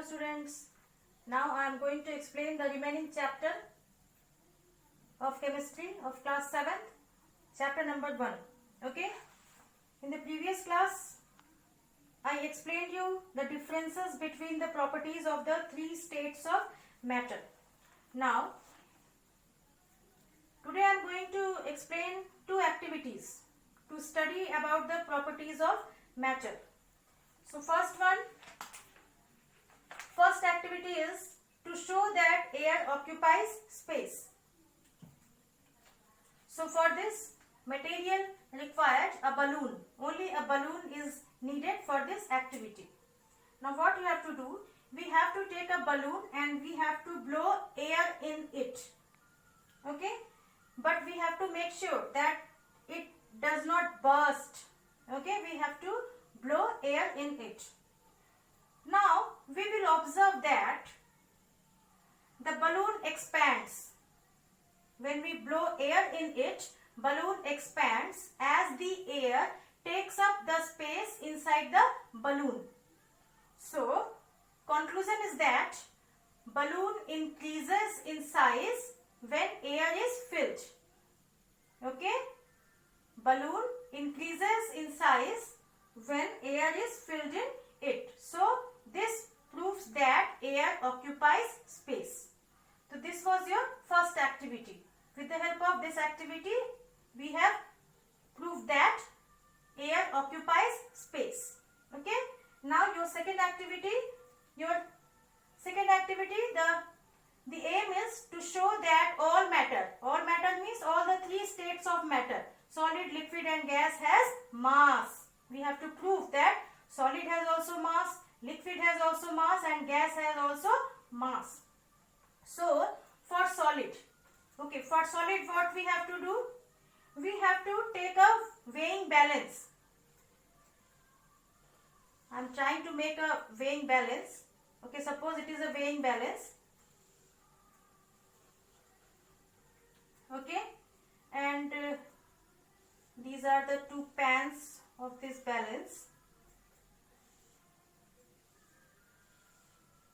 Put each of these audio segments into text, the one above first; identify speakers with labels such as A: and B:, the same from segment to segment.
A: students. Now I am going to explain the remaining chapter of chemistry of class 7th, chapter number 1. Okay. In the previous class, I explained you the differences between the properties of the three states of matter. Now, today I am going to explain two activities to study about the properties of matter. So, first activity is to show that air occupies space. So, for this, material required a balloon. Only a balloon is needed for this activity. Now, what you have to do? We have to take a balloon and we have to blow air in it. Okay? But we have to make sure that it does not burst. Okay? We have to blow air in it. Now, we will observe that the balloon expands. When we blow air in it, balloon expands as the air takes up the space inside the balloon. So, conclusion is that balloon increases in size when air is filled. Okay? Balloon increases in size when air is filled in it. So, this proves that air occupies space. So, this was your first activity. With the help of this activity, we have proved that air occupies space. Okay? Now, your second activity, the aim is to show that all matter means all the three states of matter, solid, liquid and gas, has mass. We have to prove that solid has also mass, liquid has also mass and gas has also mass. So, for solid what we have to do? We have to take a weighing balance. I am trying to make a weighing balance. Okay, suppose it is a weighing balance. Okay, and these are the two pans of this balance.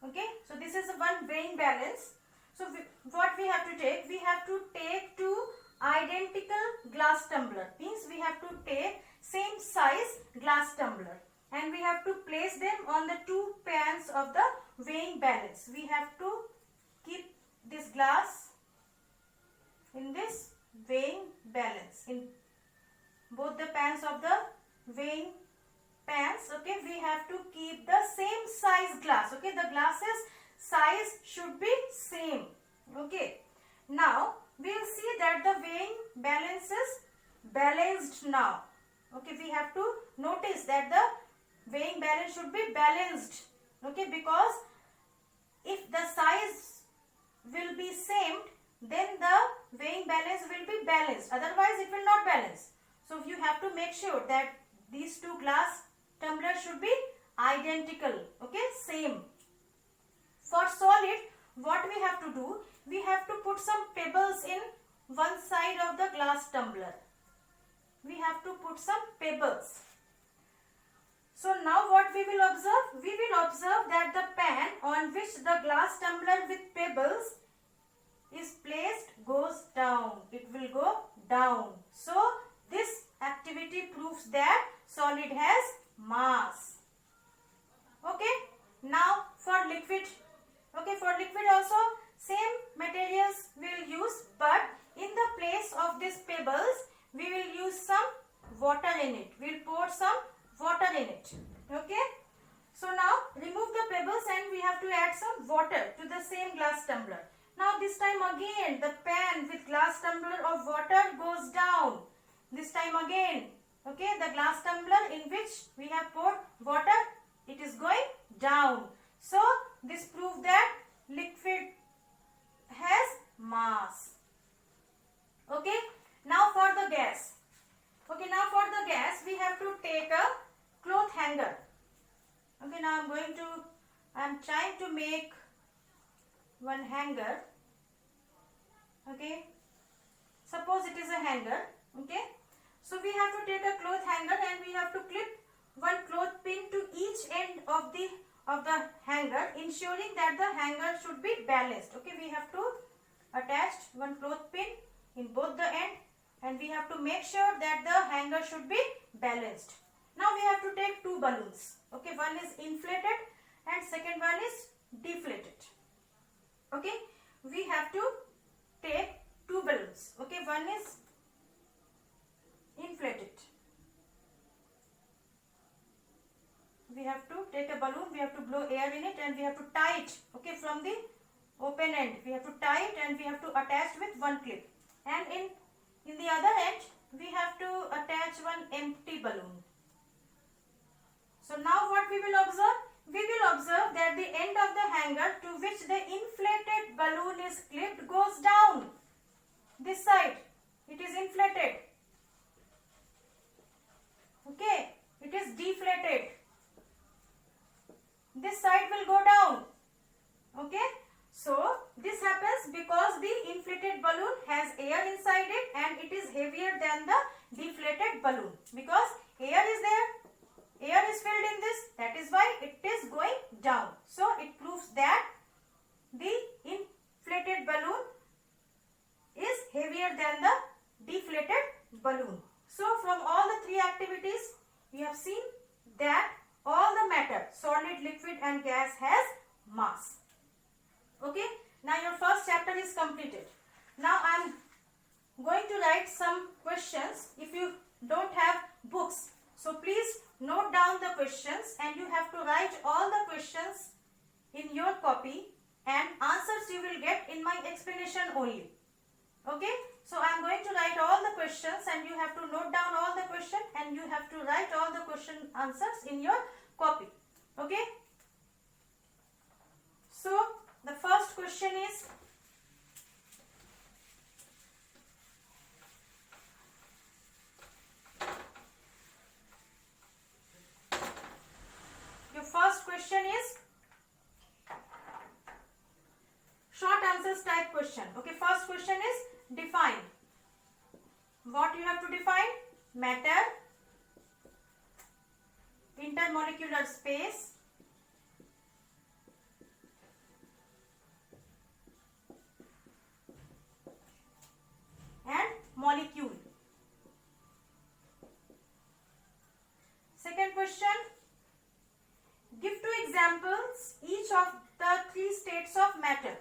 A: Okay, so this is one weighing balance. So what we have to take? We have to take two identical glass tumbler. Means we have to take same size glass tumbler and we have to place them on the two pans of the weighing balance. We have to keep this glass in this weighing balance in both the pans of the weighing pans. Okay, we have to keep the same size glass. Okay, the glasses size should be same. Okay, now we will see that the weighing balance is balanced now. Okay, we have to notice that the weighing balance should be balanced. Okay, because if the size will be same, then the weighing balance will be balanced. Otherwise, it will not balance. So, you have to make sure that these two glass tumblers should be identical. Okay, same. For solid, what we have to do? We have to put some pebbles in one side of the glass tumbler. We have to put some pebbles. So now what we will observe? We will observe that the pan on which the glass tumbler with pebbles is placed goes down. It will go down. So this activity proves that solid has mass. Okay. Now for liquid. Okay, for liquid also same materials we will use, but in the place of these pebbles we will use some water in it. We will pour some water in it. Okay. So now remove the pebbles and we have to add some water to the same glass tumbler. Now this time again the pan with glass tumbler of water goes down. This time again, okay, the glass tumbler in which we have poured water, it is going down. So this proves that liquid has mass. Okay, now for the gas. Okay, now for the gas we have to take a cloth hanger. Okay, now I am trying to make one hanger. Okay, suppose it is a hanger. Okay, so we have to take a cloth hanger and we have to clip one cloth pin to each end of the of the hanger, ensuring that the hanger should be balanced. Okay, we have to attach one clothespin in both the end, and we have to make sure that the hanger should be balanced. Now we have to take two balloons. Okay, one is inflated and second one is deflated. Okay, we have to take two balloons. Okay, one is inflated. We have to take a balloon, we have to blow air in it, and we have to tie it. Okay, from the open end we have to tie it, and we have to attach with one clip, and in the other end we have to attach one empty balloon. So now what we will observe? We will observe that the end of the hanger to which the inflated balloon is clipped goes down. This side, it is inflated. Okay, it is deflated. This side will go down. Okay, so this happens because the inflated balloon has air inside it, and it is heavier than the deflated balloon. Because air is there, air is filled in this, that is why it is going down. So it proves that the inflated balloon is heavier than the deflated balloon. So from all the three activities, we have seen that all the matter, solid, liquid and gas, has mass. Okay, now your first chapter is completed. Now I am going to write some questions. If you don't have books, so please note down the questions, and you have to write all the questions in your copy, and answers you will get in my explanation only. Okay, so I am going to write all the questions, and you have to note down all the questions, and you have to write all the question answers in your copy. Okay, so the first question is, your first question is short answers type question. Okay, first question is define. What you have to define? Matter, intermolecular space, and molecule. Second question, give two examples each of the three states of matter.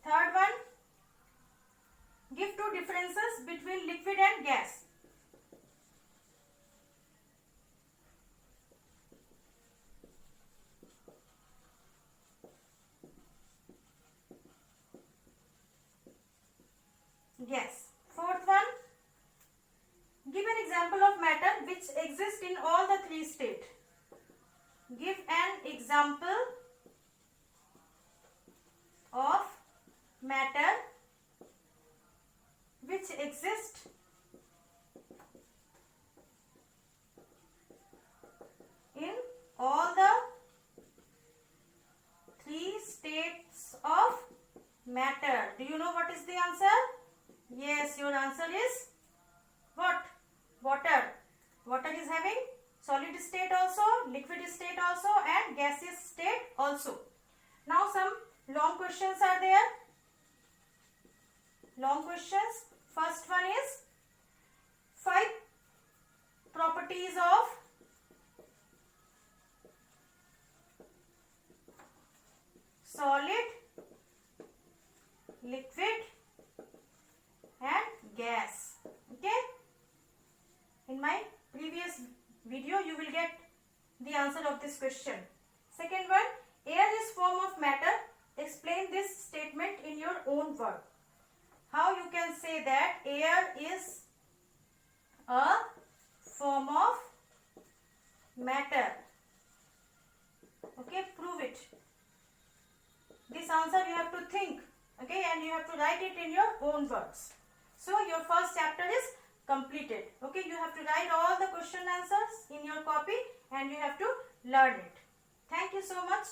A: Third one, give two differences between liquid and gas. Yes. Fourth one, give an example of matter which exists in all the three states. Give an example of matter which exists in all the three states of matter. Do you know what is the answer? Yes, your answer is what? Water. Water is having solid state also, liquid state also, and gaseous state also. Now some long questions are there. Long questions. First one is 5 properties of solid, liquid and gas. Okay, in my previous video you will get the answer of this question. Second one, air is form of matter. Explain this statement in your own word. How you can say that air is a form of matter? Okay, prove it. This answer you have to think, okay, and you have to write it in your own words. So your first chapter is completed. Okay, you have to write all the question answers in your and you have to learn it. Thank you so much.